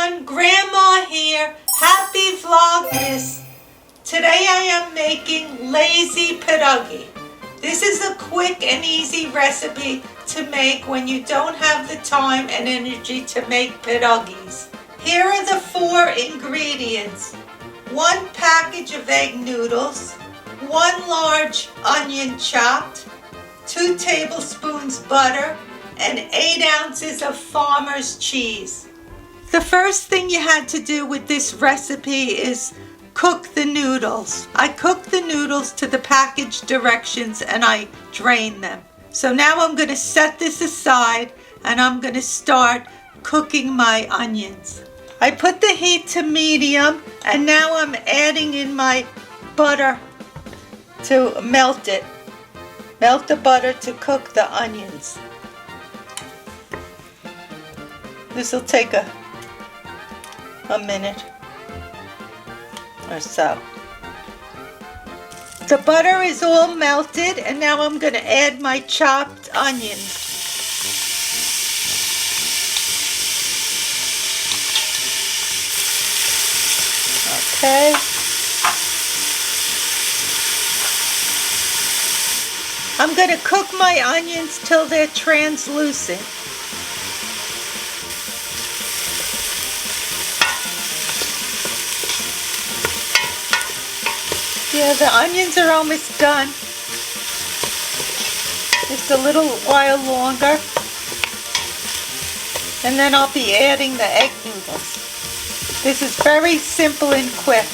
everyone, Grandma here. Happy Vlogmas. Today I am making lazy pierogi. This is a quick and easy recipe to make when you don't have the time and energy to make pierogis. Here are the 4 ingredients. 1 package of egg noodles, 1 large onion chopped, 2 tablespoons butter, and 8 ounces of farmer's cheese. The first thing you had to do with this recipe is cook the noodles. I cooked the noodles to the package directions and I drained them. So now I'm going to set this aside and I'm going to start cooking my onions. I put the heat to medium and now I'm adding in my butter to melt it. Melt the butter to cook the onions. This will take a minute or so. The butter is all melted and now I'm going to add my chopped onions. Okay. I'm going to cook my onions till they're translucent. Yeah, the onions are almost done. Just a little while longer. And then I'll be adding the egg noodles. This is very simple and quick.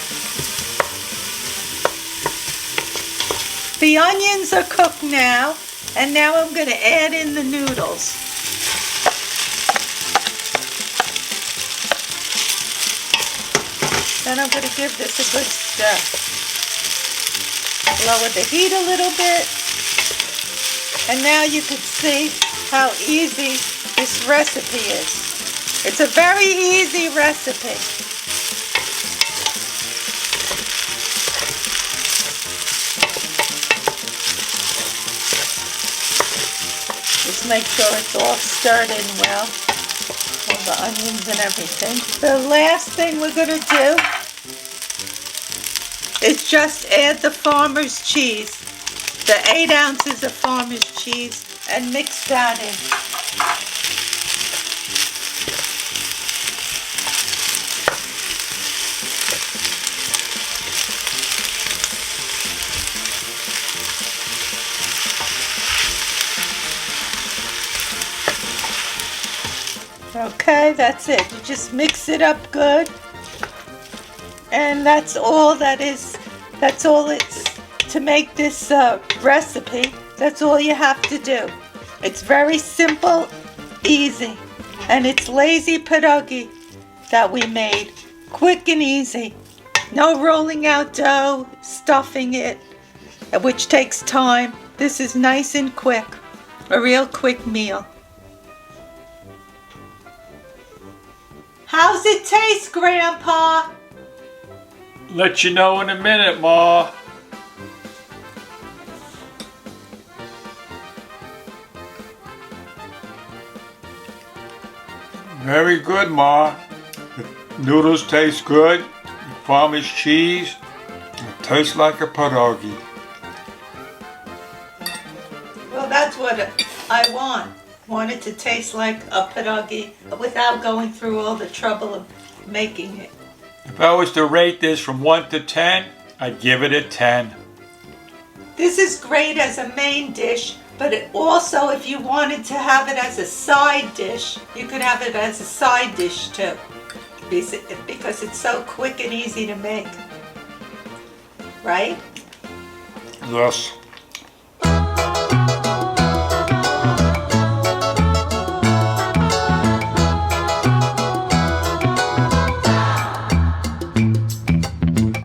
The onions are cooked now, and now I'm going to add in the noodles. Then I'm going to give this a good stir. Lower the heat a little bit. And now you can see how easy this recipe is. It's a very easy recipe. Just make sure it's all stirred in well. All the onions and everything. The last thing we're going to do is just add the farmer's cheese, the 8 ounces of farmer's cheese, and mix that in. Okay, that's it. You just mix it up good. And that's all it's to make this recipe. That's all you have to do. It's very simple, easy, and it's lazy pierogi that we made. Quick and easy. No rolling out dough, stuffing it, which takes time. This is nice and quick. A real quick meal. How's it taste, Grandpa? Let you know in a minute, Ma. Very good, Ma. The noodles taste good. The farmer's cheese. It tastes like a pierogi. Well, that's what I want it to taste like a pierogi without going through all the trouble of making it. If I was to rate this from 1 to 10, I'd give it a 10. This is great as a main dish, but also if you wanted to have it as a side dish, you could have it as a side dish too, because it's so quick and easy to make. Right? Yes.